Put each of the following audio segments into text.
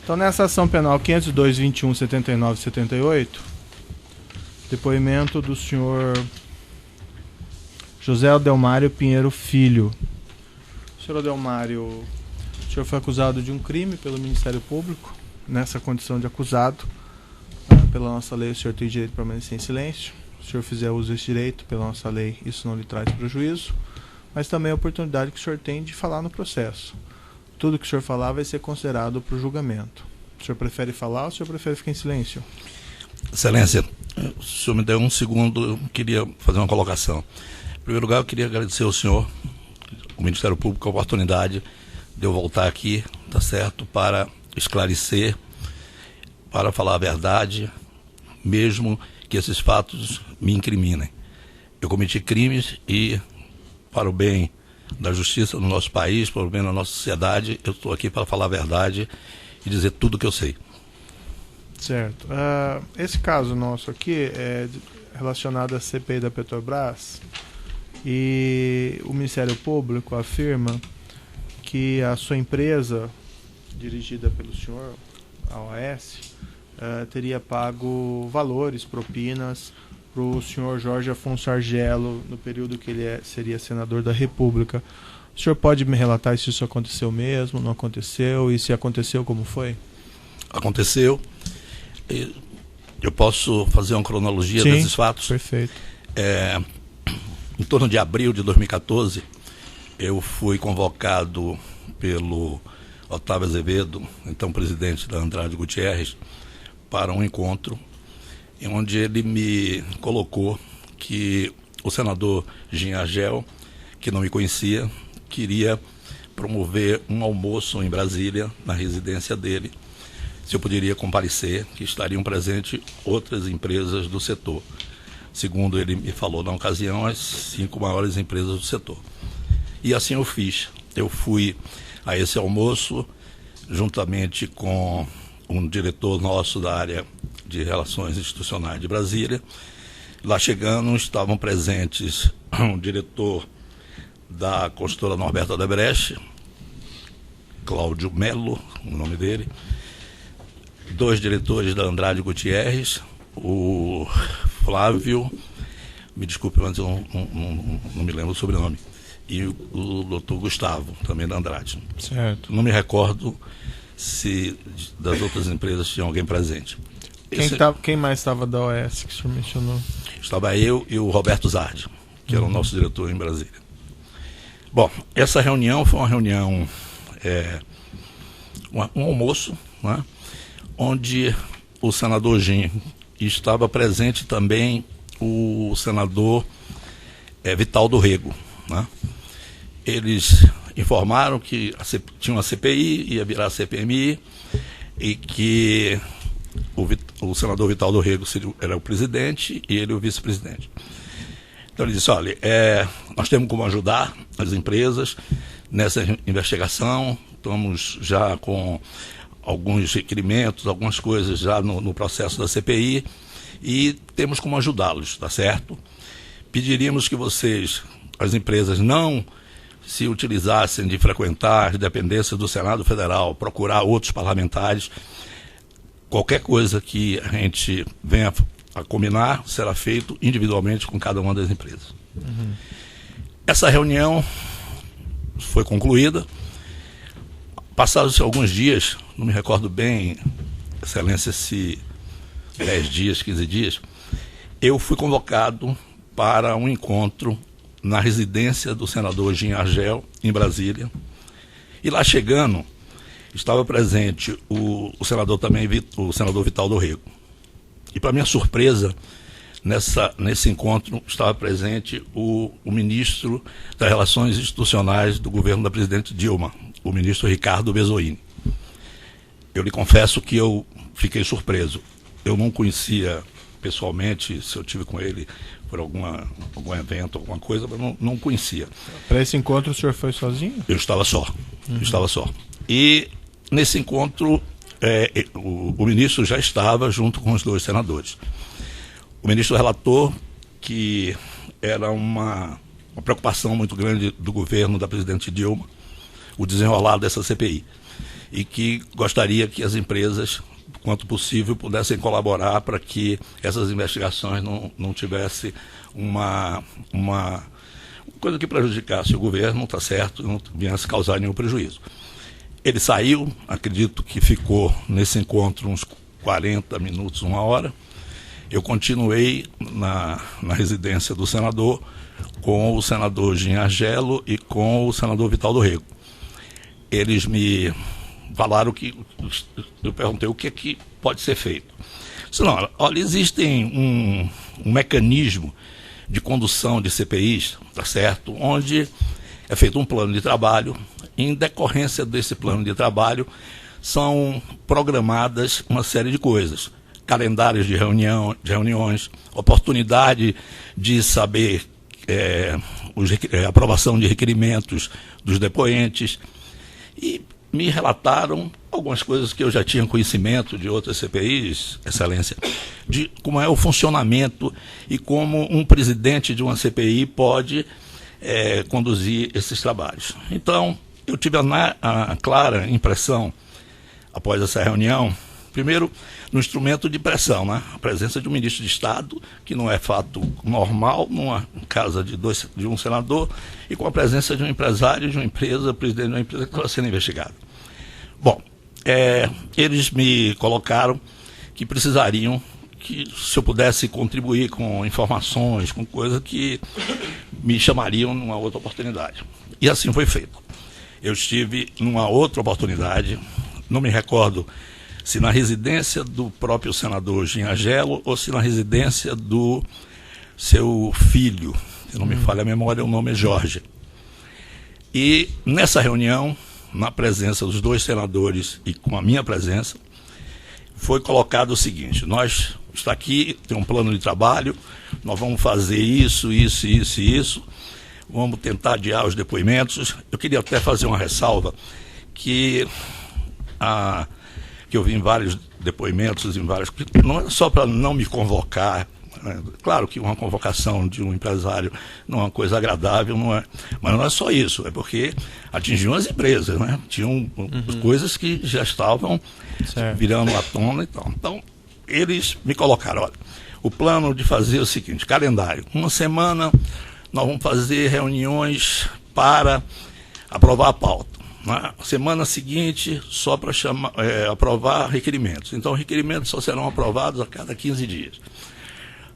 Então, nessa ação penal 502.21.79.78, depoimento do senhor José Adelmário Pinheiro Filho. Senhor Adelmário, o senhor foi acusado de um crime pelo Ministério Público. Nessa condição de acusado, pela nossa lei, o senhor tem direito de permanecer em silêncio. Se o senhor fizer uso desse direito, pela nossa lei, isso não lhe traz prejuízo, mas também a oportunidade que o senhor tem de falar no processo. Tudo que o senhor falar vai ser considerado para o julgamento. O senhor prefere falar ou o senhor prefere ficar em silêncio? Excelência, o senhor me deu um segundo, eu queria fazer uma colocação. Em primeiro lugar, eu queria agradecer ao senhor, o Ministério Público, a oportunidade de eu voltar aqui, tá certo, para esclarecer, para falar a verdade, mesmo que esses fatos me incriminem. Eu cometi crimes e, para o bem da justiça no nosso país, para o bem da nossa sociedade, eu estou aqui para falar a verdade e dizer tudo o que eu sei. Certo. Esse caso nosso aqui é relacionado à CPI da Petrobras e o Ministério Público afirma que a sua empresa, dirigida pelo senhor, a OAS, teria pago valores, propinas, para o senhor Jorge Afonso Argello no período que ele seria senador da República. O senhor pode me relatar se isso aconteceu mesmo, não aconteceu, e se aconteceu, como foi? Aconteceu. Eu posso fazer uma cronologia desses fatos? Perfeito. Em torno de abril de 2014, eu fui convocado pelo Otávio Azevedo, então presidente da Andrade Gutierrez, para um encontro onde ele me colocou que o senador Jean Argel, que não me conhecia, queria promover um almoço em Brasília, na residência dele, se eu poderia comparecer, que estariam presentes outras empresas do setor. Segundo ele me falou na ocasião, as 5 maiores empresas do setor. E assim eu fiz. Eu fui a esse almoço, juntamente com um diretor nosso da área de Relações Institucionais de Brasília. Lá chegando, estavam presentes um diretor da construtora Norberto Odebrecht, Cláudio Melo, o nome dele, 2 diretores da Andrade Gutierrez, o Flávio, me desculpe, mas eu não me lembro o sobrenome, e o doutor Gustavo, também da Andrade. Certo. Não me recordo se das outras empresas tinha alguém presente. Quem mais estava da OAS que o senhor mencionou? Estava eu e o Roberto Zardi, que era o nosso diretor em Brasília. Bom, essa reunião foi uma reunião, um almoço, né, onde o senador Jean estava presente também o senador Vital do Rego, né? Eles informaram que tinha uma CPI, ia virar CPMI, e que o senador Vital do Rego era o presidente e ele o vice-presidente. Então ele disse, olha, nós temos como ajudar as empresas nessa investigação, estamos já com alguns requerimentos, algumas coisas já no processo da CPI, e temos como ajudá-los, tá certo? Pediríamos que vocês, as empresas, não se utilizassem de frequentar as dependências do Senado Federal, procurar outros parlamentares. Qualquer coisa que a gente venha a combinar será feito individualmente com cada uma das empresas. Uhum. Essa reunião foi concluída. Passados alguns dias, não me recordo bem, Excelência, se 10 dias, 15 dias, eu fui convocado para um encontro na residência do senador Jean Argel, em Brasília. E lá chegando, estava presente o senador também, o senador Vital do Rego. E para minha surpresa, nesse encontro estava presente o ministro das Relações Institucionais do governo da presidente Dilma, o ministro Ricardo Bezoini. Eu lhe confesso que eu fiquei surpreso. Eu não conhecia pessoalmente, se eu tive com ele por algum evento, alguma coisa, mas não conhecia. Para esse encontro o senhor foi sozinho? Eu estava só. Eu estava só. E nesse encontro o ministro já estava junto com os 2 senadores. O ministro relatou que era uma preocupação muito grande do governo da presidente Dilma o desenrolar dessa CPI. e que gostaria que as empresas, quanto possível, pudessem colaborar para que essas investigações não tivessem uma coisa que prejudicasse o governo, está certo, não viesse causar nenhum prejuízo. Ele saiu, acredito que ficou nesse encontro uns 40 minutos, 1 hora. Eu continuei na residência do senador com o senador Jean Argelo e com o senador Vital do Rego. Eles me falaram que, eu perguntei o que é que pode ser feito. Disse, não, olha, existem um mecanismo de condução de CPIs, tá certo, onde é feito um plano de trabalho. Em decorrência desse plano de trabalho, são programadas uma série de coisas. Calendários de reuniões, oportunidade de saber aprovação de requerimentos dos depoentes. E me relataram algumas coisas que eu já tinha conhecimento de outras CPIs, Excelência, de como é o funcionamento e como um presidente de uma CPI pode conduzir esses trabalhos. Então, eu tive a clara impressão, após essa reunião, primeiro, no instrumento de pressão, né? A presença de um ministro de Estado, que não é fato normal, numa casa de um senador, e com a presença de um empresário, de uma empresa, presidente de uma empresa que estava sendo investigado. Bom, eles me colocaram que precisariam, que se eu pudesse contribuir com informações, com coisas que me chamariam numa outra oportunidade. E assim foi feito. Eu estive numa outra oportunidade, não me recordo se na residência do próprio senador Jean Argelo ou se na residência do seu filho, se não me falha a memória, o nome é Jorge. E nessa reunião, na presença dos dois senadores e com a minha presença, foi colocado o seguinte: nós, está aqui, tem um plano de trabalho, nós vamos fazer isso, isso, isso e isso, vamos tentar adiar os depoimentos. Eu queria até fazer uma ressalva que eu vi em vários depoimentos, não é só para não me convocar, né? Claro que uma convocação de um empresário não é uma coisa agradável, não é, mas não é só isso, é porque atingiu as empresas, né? Tinham coisas que já estavam virando à tona e tal. Então, eles me colocaram, olha, o plano de fazer é o seguinte, calendário, uma semana nós vamos fazer reuniões para aprovar a pauta. Na semana seguinte, só para aprovar requerimentos. Então, requerimentos só serão aprovados a cada 15 dias.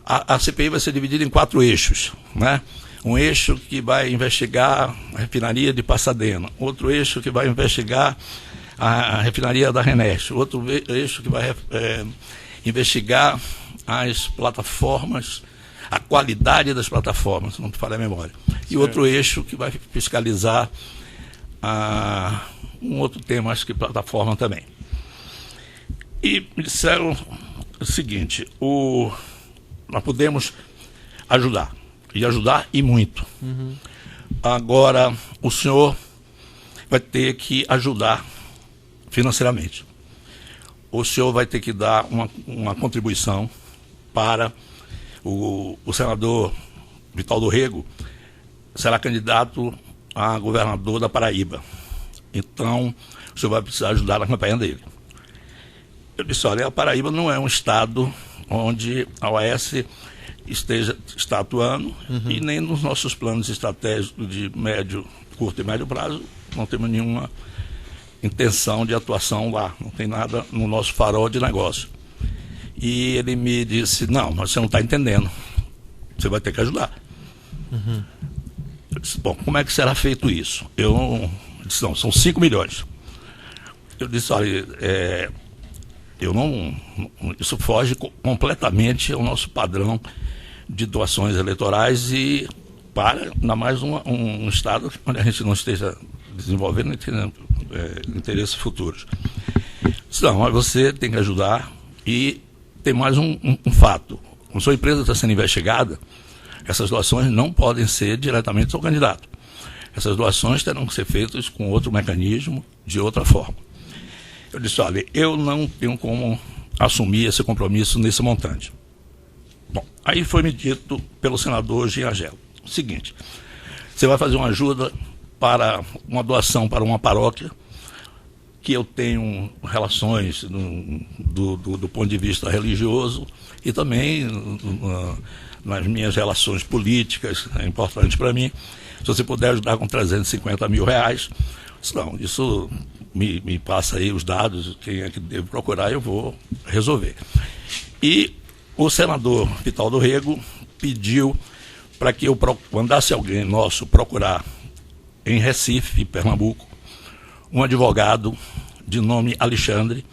A CPI vai ser dividida em 4 eixos, né? Um eixo que vai investigar a refinaria de Pasadena, outro eixo que vai investigar a refinaria da Reneste, outro eixo que vai investigar as plataformas, a qualidade das plataformas, se não me falha a memória. E outro eixo que vai fiscalizar um outro tema, acho que plataforma também. E me disseram o seguinte: nós podemos ajudar, e muito. Agora, o senhor vai ter que ajudar financeiramente. O senhor vai ter que dar uma contribuição para o senador Vital do Rego, será candidato a governador da Paraíba. Então, o senhor vai precisar ajudar na campanha dele. Eu disse, olha, a Paraíba não é um estado onde a OAS está atuando, e nem nos nossos planos estratégicos de curto e médio prazo, não temos nenhuma intenção de atuação lá, não tem nada no nosso farol de negócio. E ele me disse, não, mas você não está entendendo, você vai ter que ajudar. Eu disse, bom, como é que será feito isso? Eu disse, não, são 5 milhões. Eu disse, olha, isso foge completamente ao nosso padrão de doações eleitorais e para, ainda mais um estado onde a gente não esteja desenvolvendo interesses futuros. Eu disse, não, mas você tem que ajudar. E tem mais um fato, como sua empresa está sendo investigada, essas doações não podem ser diretamente ao candidato. Essas doações terão que ser feitas com outro mecanismo, de outra forma. Eu disse, olha, eu não tenho como assumir esse compromisso nesse montante. Bom, aí foi me dito pelo senador Jean Argelo o seguinte: você vai fazer uma ajuda para uma doação para uma paróquia que eu tenho relações do ponto de vista religioso e também nas minhas relações políticas, é importante para mim. Se você puder ajudar com 350 mil reais, não, isso me passa aí os dados, quem é que devo procurar, eu vou resolver. E o senador Vital do Rego pediu para que eu mandasse alguém nosso procurar em Recife, Pernambuco, um advogado de nome Alexandre,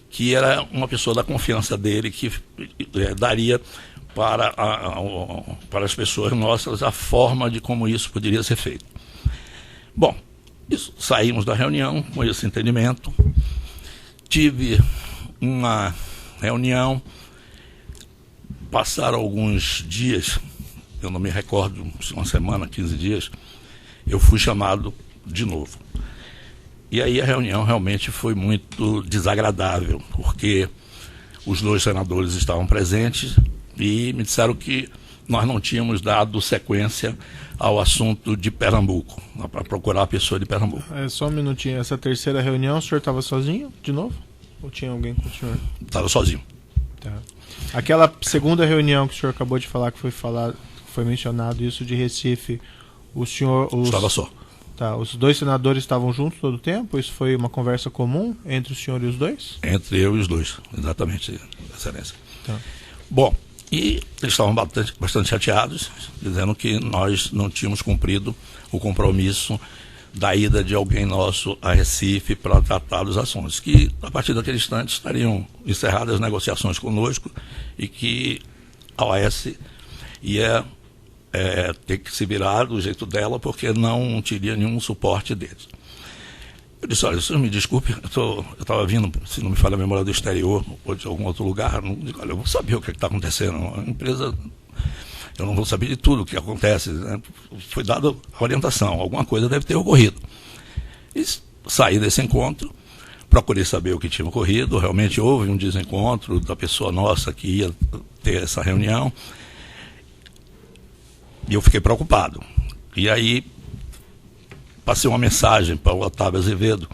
que era uma pessoa da confiança dele, que daria para as pessoas nossas a forma de como isso poderia ser feito. Bom, saímos da reunião com esse entendimento. Tive uma reunião, passaram alguns dias, eu não me recordo, uma semana, 15 dias, eu fui chamado de novo. E aí a reunião realmente foi muito desagradável, porque os 2 senadores estavam presentes e me disseram que nós não tínhamos dado sequência ao assunto de Pernambuco, para procurar a pessoa de Pernambuco. Só um minutinho, essa terceira reunião, o senhor estava sozinho de novo? Ou tinha alguém com o senhor? Estava sozinho. Tá. Aquela segunda reunião que o senhor acabou de falar, que foi mencionado isso de Recife, o senhor... Estava só. Tá, os 2 senadores estavam juntos todo o tempo? Isso foi uma conversa comum entre o senhor e os 2? Entre eu e os 2, exatamente, Excelência. Tá. Bom, e eles estavam bastante chateados, dizendo que nós não tínhamos cumprido o compromisso da ida de alguém nosso a Recife para tratar dos assuntos, que a partir daquele instante estariam encerradas as negociações conosco e que a OAS ia ter que se virar do jeito dela, porque não teria nenhum suporte deles. Eu disse, olha, senhor me desculpe, eu estava vindo, se não me falha a memória, do exterior ou de algum outro lugar, olha, eu vou saber o que está acontecendo, a empresa, eu não vou saber de tudo o que acontece, né? Foi dada a orientação, alguma coisa deve ter ocorrido. E saí desse encontro, procurei saber o que tinha ocorrido, realmente houve um desencontro da pessoa nossa que ia ter essa reunião, e eu fiquei preocupado. E aí passei uma mensagem para o Otávio Azevedo,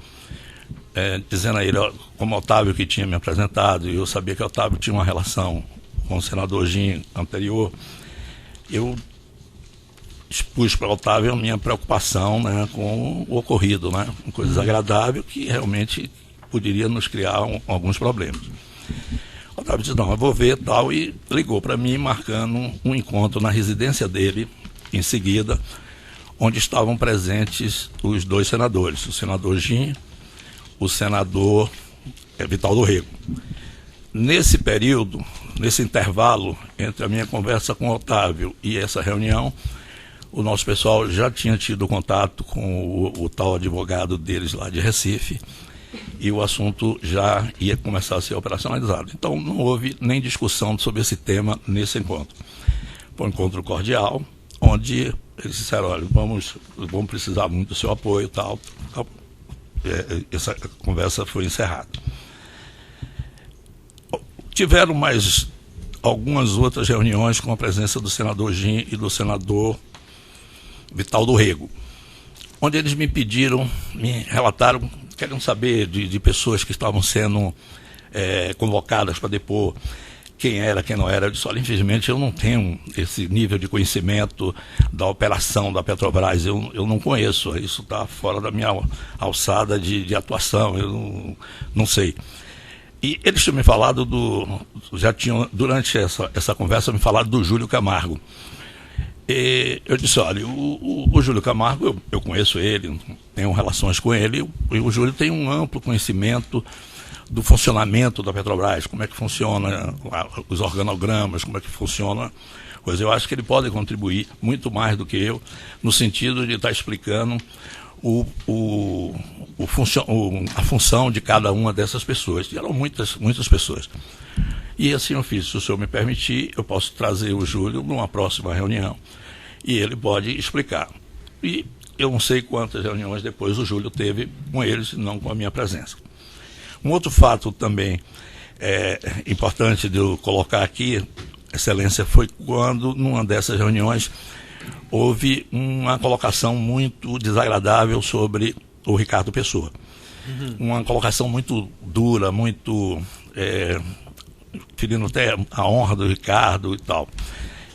dizendo a ele, como o Otávio que tinha me apresentado, e eu sabia que o Otávio tinha uma relação com o senador Gin anterior, eu expus para o Otávio a minha preocupação, né, com o ocorrido, né, uma coisa desagradável que realmente poderia nos criar alguns problemas. O Otávio disse, não, eu vou ver tal, e ligou para mim marcando um encontro na residência dele, em seguida, onde estavam presentes os 2 senadores, o senador Gin, o senador Vital do Rego. Nesse período, nesse intervalo entre a minha conversa com o Otávio e essa reunião, o nosso pessoal já tinha tido contato com o tal advogado deles lá de Recife, e o assunto já ia começar a ser operacionalizado. Então não houve nem discussão sobre esse tema nesse encontro. Foi um encontro cordial, onde eles disseram, olha, vamos precisar muito do seu apoio e tal. Essa conversa foi encerrada. Tiveram mais algumas outras reuniões com a presença do senador Gin e do senador Vital do Rego, onde eles me pediram, me relataram, queriam saber de pessoas que estavam sendo convocadas para depor, quem era, quem não era. Eu disse, olha, infelizmente eu não tenho esse nível de conhecimento da operação da Petrobras, eu não conheço, isso está fora da minha alçada de atuação, eu não sei. E eles tinham me falado já tinham, durante essa conversa, me falado do Júlio Camargo. E eu disse, olha, o Júlio Camargo, eu conheço ele, tenho relações com ele, e o Júlio tem um amplo conhecimento do funcionamento da Petrobras, como é que funciona os organogramas, como é que funciona, coisa. Eu acho que ele pode contribuir muito mais do que eu, no sentido de estar explicando a função de cada uma dessas pessoas. E eram muitas pessoas. E assim eu fiz, se o senhor me permitir, eu posso trazer o Júlio numa próxima reunião e ele pode explicar. E eu não sei quantas reuniões depois o Júlio teve com eles, não com a minha presença. Um outro fato também importante de eu colocar aqui, Excelência, foi quando, numa dessas reuniões, houve uma colocação muito desagradável sobre o Ricardo Pessoa. uma colocação muito dura, muito ferindo até a honra do Ricardo e tal.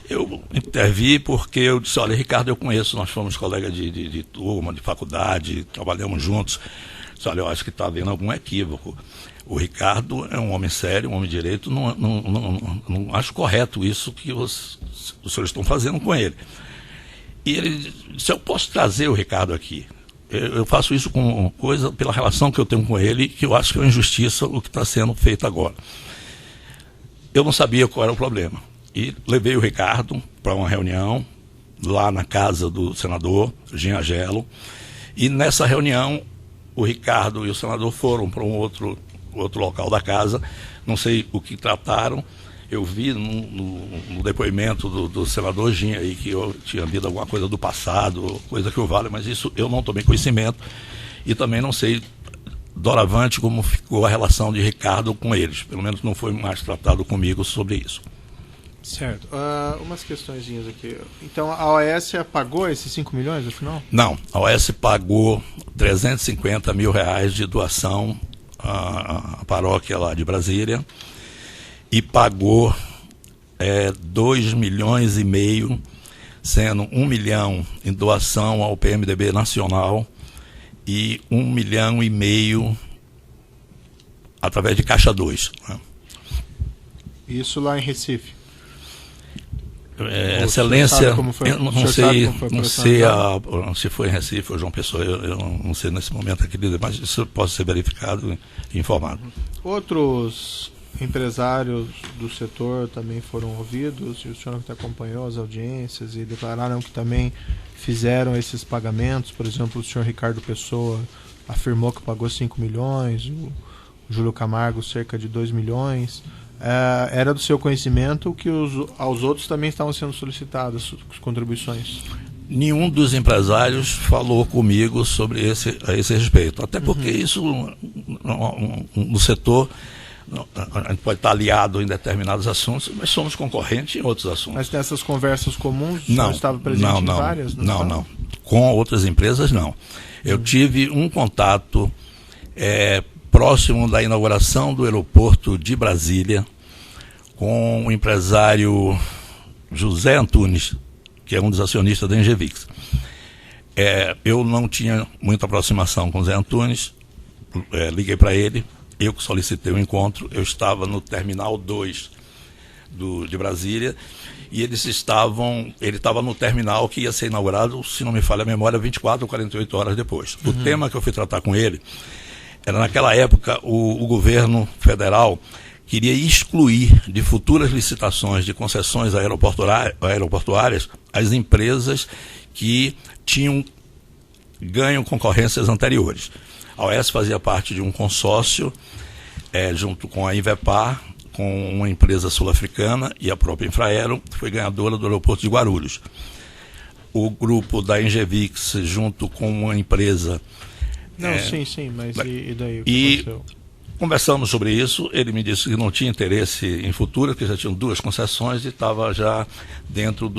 Eu intervi porque eu disse, olha, Ricardo eu conheço, nós fomos colegas de turma, de faculdade, trabalhamos juntos. Disse, olha, eu acho que está havendo algum equívoco. O Ricardo é um homem sério, um homem de direito, não acho correto isso que os senhores estão fazendo com ele. E ele disse, eu posso trazer o Ricardo aqui. Eu faço isso com coisa, pela relação que eu tenho com ele, que eu acho que é uma injustiça o que está sendo feito agora. Eu não sabia qual era o problema. E levei o Ricardo para uma reunião lá na casa do senador Ginhagelo. E nessa reunião, o Ricardo e o senador foram para um outro local da casa. Não sei o que trataram. Eu vi no depoimento do senador Ginha aí que eu tinha lido alguma coisa do passado, coisa que eu vale, mas isso eu não tomei conhecimento. E também não sei doravante como ficou a relação de Ricardo com eles. Pelo menos não foi mais tratado comigo sobre isso. Certo. Umas questõezinhas aqui. Então a OAS pagou esses 5 milhões, afinal? Não, a OAS pagou 350 mil reais de doação à paróquia lá de Brasília e pagou 2 milhões e meio, sendo 1 milhão em doação ao PMDB Nacional e 1 milhão e meio através de Caixa 2. Né? Isso lá em Recife? Excelência, eu não sei se foi em Recife ou João Pessoa, eu não sei nesse momento aqui, mas isso pode ser verificado e informado. Outros empresários do setor também foram ouvidos, e o senhor que acompanhou as audiências e declararam que também fizeram esses pagamentos. Por exemplo, o senhor Ricardo Pessoa afirmou que pagou 5 milhões, o Júlio Camargo cerca de 2 milhões. Era do seu conhecimento que aos outros também estavam sendo solicitadas as contribuições? Nenhum dos empresários falou comigo sobre a esse respeito. Até porque isso, no setor, a gente pode estar aliado em determinados assuntos, mas somos concorrentes em outros assuntos. Mas nessas conversas comuns, o senhor estava presente em várias? Não. Com outras empresas, não. Eu tive um contato próximo da inauguração do aeroporto de Brasília, com o empresário José Antunes, que é um dos acionistas da Engevix. Eu não tinha muita aproximação com o José Antunes, liguei para ele, eu que solicitei o encontro, eu estava no Terminal 2 de Brasília, e ele estava no terminal que ia ser inaugurado, se não me falha a memória, 24 ou 48 horas depois. O tema que eu fui tratar com ele era, naquela época, o governo federal queria excluir de futuras licitações de concessões aeroportuárias as empresas que tinham ganho concorrências anteriores. A OAS fazia parte de um consórcio, junto com a Invepar, com uma empresa sul-africana e a própria Infraero, que foi ganhadora do aeroporto de Guarulhos. O grupo da Engevix, junto com uma empresa... Sim, mas e daí o que aconteceu? Conversamos sobre isso, ele me disse que não tinha interesse em futuro, que já tinham 2 concessões e estava já dentro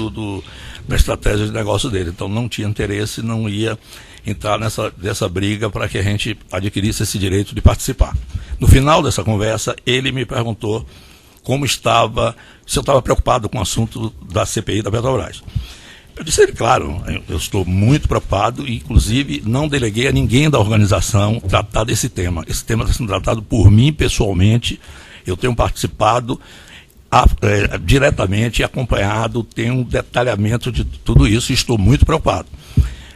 da estratégia de negócio dele. Então não tinha interesse, não ia entrar nessa briga para que a gente adquirisse esse direito de participar. No final dessa conversa, ele me perguntou como estava, se eu estava preocupado com o assunto da CPI da Petrobras. Eu disse a ele, claro, eu estou muito preocupado e, inclusive, não deleguei a ninguém da organização tratar desse tema. Esse tema está sendo tratado por mim pessoalmente. Eu tenho participado diretamente, acompanhado, tenho um detalhamento de tudo isso e estou muito preocupado.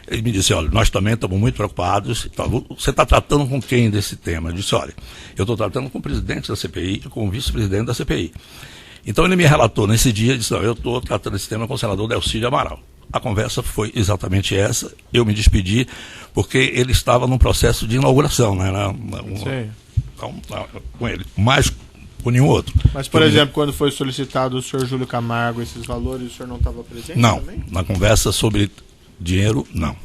Ele me disse, olha, nós também estamos muito preocupados. Você está tratando com quem desse tema? Eu disse, olha, eu estou tratando com o presidente da CPI e com o vice-presidente da CPI. Então ele me relatou nesse dia, disse, eu estou tratando esse tema com o senador Delcídio Amaral. A conversa foi exatamente essa, eu me despedi, porque ele estava num processo de inauguração, né? Com ele, mais com nenhum outro. Mas, por exemplo, quando foi solicitado o senhor Júlio Camargo esses valores, o senhor não estava presente? Não, também? Na conversa sobre dinheiro, não.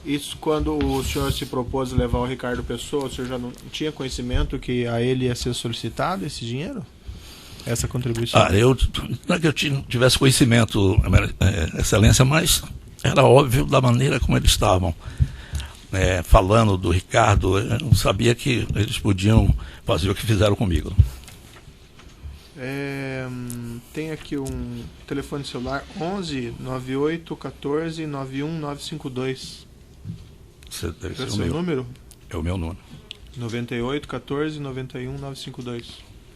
Isso quando o senhor se propôs a levar o Ricardo Pessoa, o senhor já não tinha conhecimento que a ele ia ser solicitado esse dinheiro? Essa contribuição? Não é que eu tivesse conhecimento, Excelência, mas era óbvio da maneira como eles estavam. falando do Ricardo, eu não sabia que eles podiam fazer o que fizeram comigo. Tem aqui um telefone celular 11 98 14 91 952. Esse deve ser Esse o é o meu. número? É o meu número. 98 14 91 952.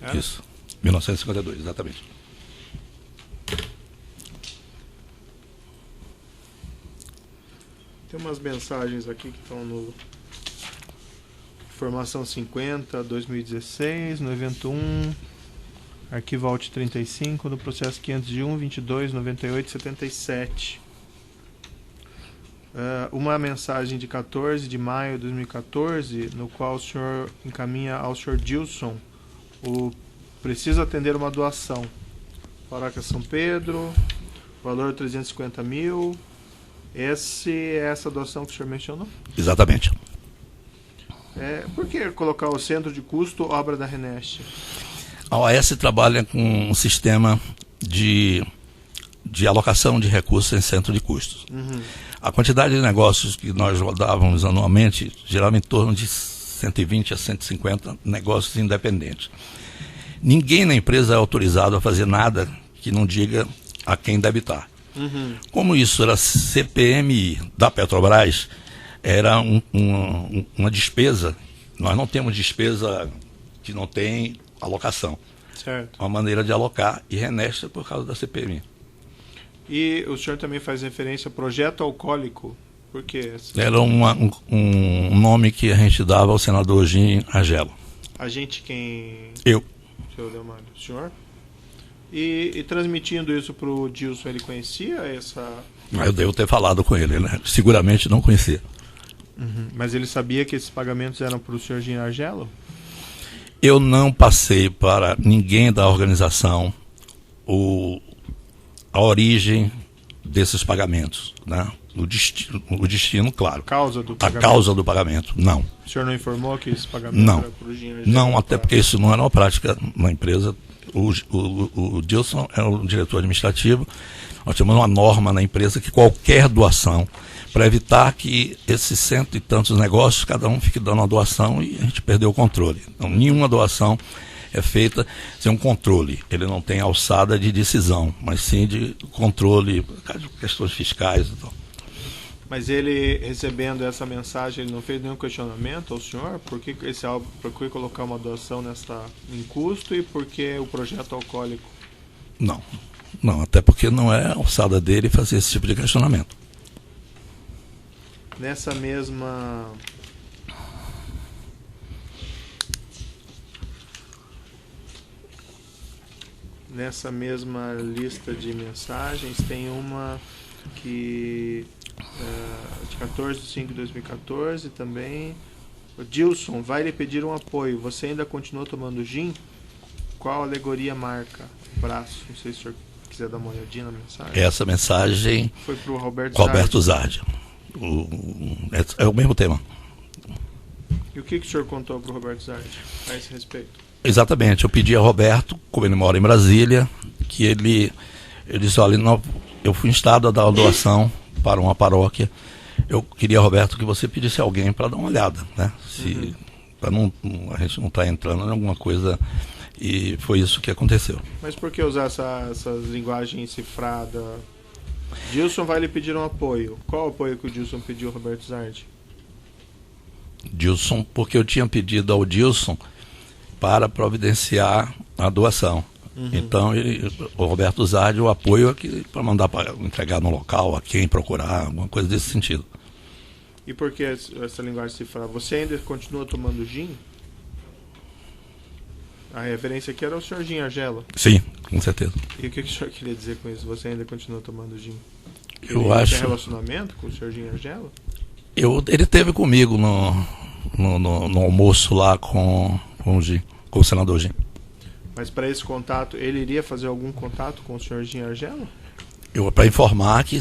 Era? Isso. 1952, exatamente. Tem umas mensagens aqui que estão no Formação 50, 2016, no evento 1, arquivo Alt 35, no processo 501, 22, 98, 77. Uma mensagem de 14 de maio de 2014, no qual o senhor encaminha ao senhor Dilson o preciso atender uma doação. Paróquia São Pedro, valor 350 mil. Essa doação que o senhor mencionou? Exatamente. Por que colocar o centro de custo obra da Reneste? A OAS trabalha com um sistema de alocação de recursos em centro de custos. Uhum. A quantidade de negócios que nós rodávamos anualmente girava em torno de 120 a 150 negócios independentes. Ninguém na empresa é autorizado a fazer nada que não diga a quem debitar. Uhum. Como isso era CPMI da Petrobras, era uma despesa. Nós não temos despesa que não tem alocação. Certo. Uma maneira de alocar e Reneste por causa da CPMI. E o senhor também faz referência a projeto alcoólico. Por quê? Era um nome que a gente dava ao senador Jim Agelo. A gente quem... Eu. Senhor Delmário, o senhor? E transmitindo isso para o Dilson, ele conhecia essa... Eu devo ter falado com ele, né? Seguramente não conhecia. Uhum. Mas ele sabia que esses pagamentos eram para o senhor Jim Argelo? Eu não passei para ninguém da organização a origem desses pagamentos, né? O destino, claro. A causa do A pagamento? causa do pagamento, não. O senhor não informou que esse pagamento Não. era para o Jim Argelo? Não, até porque isso não era uma prática na empresa. O Dilson é o diretor administrativo. Nós temos uma norma na empresa que qualquer doação, para evitar que esses cento e tantos negócios, cada um fique dando uma doação e a gente perdeu o controle. Então, nenhuma doação é feita sem um controle. Ele não tem alçada de decisão, mas sim de controle, questões fiscais e tal. Mas ele, recebendo essa mensagem, ele não fez nenhum questionamento ao senhor? Por que colocar uma doação em custo e por que o projeto alcoólico? Não, até porque não é a alçada dele fazer esse tipo de questionamento. Nessa mesma lista de mensagens tem uma que de 14 de 5 de 2014 também. O Dilson vai lhe pedir um apoio. Você ainda continua tomando gin? Qual alegoria marca? Braço. Não sei se o senhor quiser dar uma olhadinha na mensagem. Essa mensagem foi para o Roberto Zardi. É o mesmo tema. E o que o senhor contou para o Roberto Zardi a esse respeito? Exatamente. Eu pedi a Roberto, como ele mora em Brasília, que ele disse, olha, eu fui instado a dar uma doação para uma paróquia. Eu queria, Roberto, que você pedisse a alguém para dar uma olhada, né? Para a gente não estar entrando em alguma coisa. E foi isso que aconteceu. Mas por que usar essa linguagem cifrada? Dilson vai lhe pedir um apoio. Qual o apoio que o Dilson pediu ao Roberto Zardi? Dilson, porque eu tinha pedido ao Dilson para providenciar a doação. Então, o Roberto Zardi, o apoio aqui para mandar para entregar no local, a quem procurar, alguma coisa desse sentido. E por que essa linguagem cifrada? Você ainda continua tomando gin? A referência aqui era o Sr. Jim Argelo. Sim, com certeza. E o que o senhor queria dizer com isso? Você ainda continua tomando gin? Eu acho... Tem relacionamento com o Sr. Jim Argelo? Ele esteve comigo no almoço lá com o senador Jim. Mas para esse contato, ele iria fazer algum contato com o Sr. Jim Argelo? Para informar que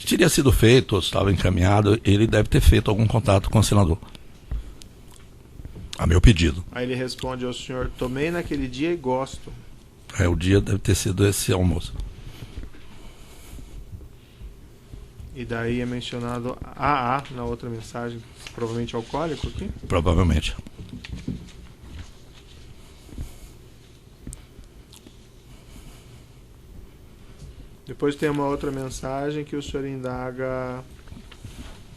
teria sido feito, ou estava encaminhado, ele deve ter feito algum contato com o senador. A meu pedido. Aí ele responde ao senhor, tomei naquele dia e gosto. O dia deve ter sido esse almoço. E daí é mencionado AA na outra mensagem, provavelmente alcoólico aqui? Provavelmente. Depois tem uma outra mensagem que o senhor indaga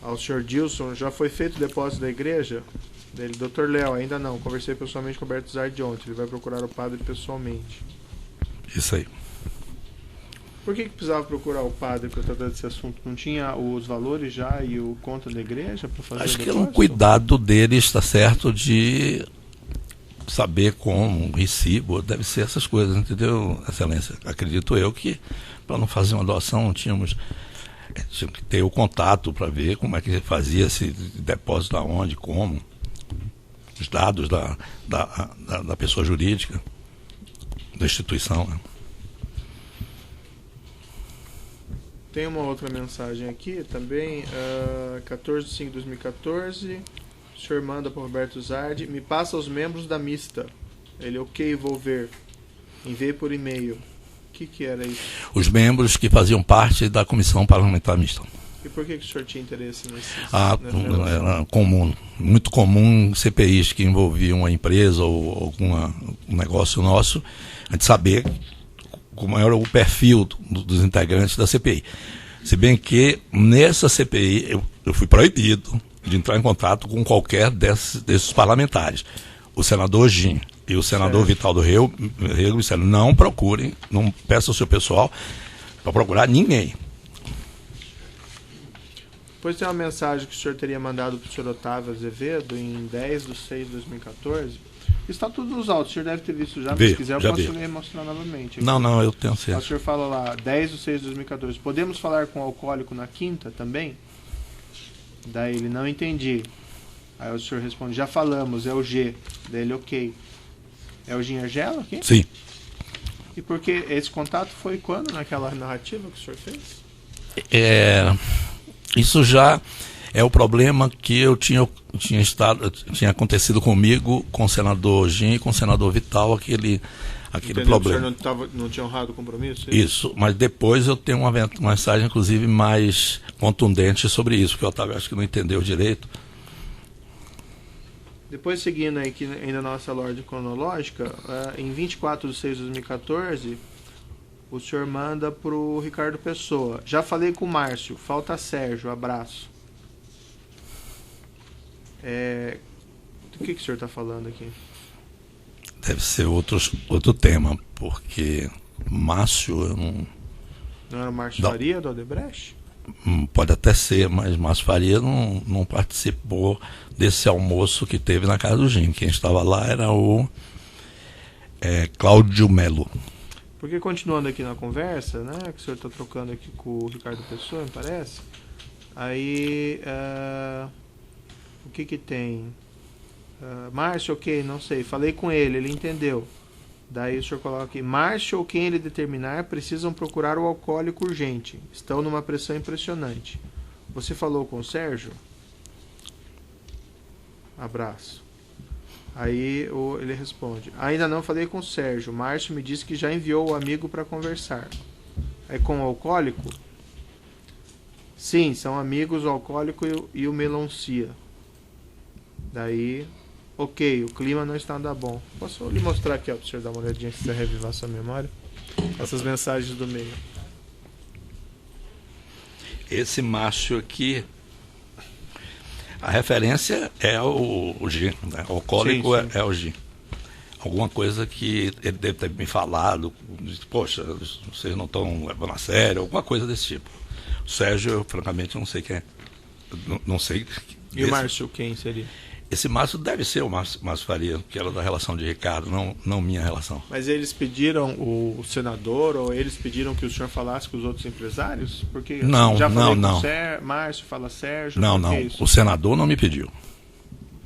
ao senhor Dilson: já foi feito o depósito da igreja? Dele, Dr. Léo, ainda não. Conversei pessoalmente com o Alberto Zardi ontem. Ele vai procurar o padre pessoalmente. Isso aí. Por que precisava procurar o padre para tratar desse assunto? Não tinha os valores já e o conta da igreja para fazer Acho o que é depósito? um cuidado deles, está certo, de saber como, recibo, deve ser essas coisas, entendeu, Excelência? Acredito eu que, para não fazer uma doação, tinha que ter o contato para ver como é que fazia esse depósito, aonde, como, os dados da pessoa jurídica, da instituição, né? Tem uma outra mensagem aqui também, 14/5/2014. O senhor manda para o Roberto Zardi: me passa os membros da mista. Ele, ok, vou ver. Enviei por e-mail. O que era isso? Os membros que faziam parte da comissão parlamentar mista. E por que o senhor tinha interesse nesse? Era comum, muito comum em CPIs que envolviam uma empresa ou algum negócio nosso, a gente saber como era o perfil dos integrantes da CPI. Se bem que nessa CPI eu fui proibido de entrar em contato com qualquer desses parlamentares. O senador Gin e o senador Vital do Rego disseram: não procurem, não peçam ao seu pessoal para procurar ninguém. Depois tem uma mensagem que o senhor teria mandado para o senhor Otávio Azevedo em 10/6/2014. Está tudo nos autos, o senhor deve ter visto já, mas se quiser eu posso mostrar novamente. Aqui. Não, eu tenho certeza. O senhor fala lá, 10/6/2014. Podemos falar com o alcoólico na quinta também? Daí ele, não entendi. Aí o senhor responde: já falamos, é o G. Daí ele, ok. É o Gin Argelo aqui? Sim. E por que esse contato foi quando, naquela narrativa que o senhor fez? Isso já é o problema que eu tinha acontecido comigo, com o senador Gin e com o senador Vital, aquele problema. O senhor não tinha honrado o compromisso? Isso, mas depois eu tenho uma mensagem, inclusive, mais contundente sobre isso, porque o Otávio acho que não entendeu direito. Depois, seguindo aí que ainda na nossa ordem cronológica, em 24/6/2014, o senhor manda para o Ricardo Pessoa: já falei com o Márcio, falta Sérgio, abraço. Do que o senhor está falando aqui? Deve ser outro tema, porque Márcio, eu não... Não era o Márcio Faria do Odebrecht? Pode até ser, mas Márcio Faria não participou desse almoço que teve na casa do Gin. Quem estava lá era o Cláudio Melo. Porque continuando aqui na conversa, né, que o senhor está trocando aqui com o Ricardo Pessoa, me parece, aí o que tem? Márcio, ok, não sei, falei com ele entendeu. Daí o senhor coloca aqui: Márcio ou quem ele determinar precisam procurar o alcoólico urgente. Estão numa pressão impressionante. Você falou com o Sérgio? Abraço. Aí ele responde: ainda não falei com o Sérgio. Márcio me disse que já enviou o amigo para conversar. É com o alcoólico? Sim, são amigos o alcoólico e o melancia. Daí, ok, o clima não está nada bom. Posso lhe mostrar aqui, ó, para o senhor dar uma olhadinha, se quiser revivar sua memória? Essas mensagens do meio. Esse Márcio aqui, a referência é o Gin, né? O alcoólico sim. É o Gin. Alguma coisa que ele deve ter me falado, poxa, vocês não estão levando a sério, alguma coisa desse tipo. O Sérgio, eu francamente não sei quem é. Não sei. E o Márcio, quem seria? Esse Márcio deve ser o Márcio Faria, que era da relação de Ricardo, não minha relação. Mas eles pediram o senador, ou eles pediram que o senhor falasse com os outros empresários? Porque não. Márcio fala Sérgio. Não. O senador não me pediu.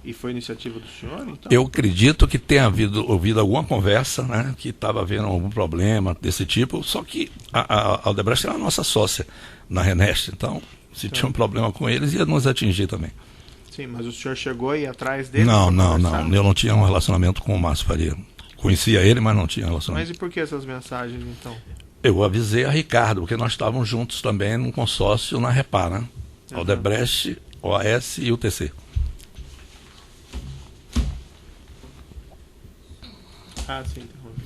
E foi iniciativa do senhor, então? Eu acredito que tenha ouvido alguma conversa, né, que estava havendo algum problema desse tipo, só que a Odebrecht era a nossa sócia na Renest, então se tinha um problema com eles, ia nos atingir também. Sim, mas o senhor chegou aí atrás dele? Não. Eu não tinha um relacionamento com o Márcio Faria. Conhecia ele, mas não tinha relacionamento. Mas e por que essas mensagens, então? Eu avisei a Ricardo, porque nós estávamos juntos também num consórcio na Repar, né? Uhum. Odebrecht, OAS e UTC. Ah, sim, interrompe.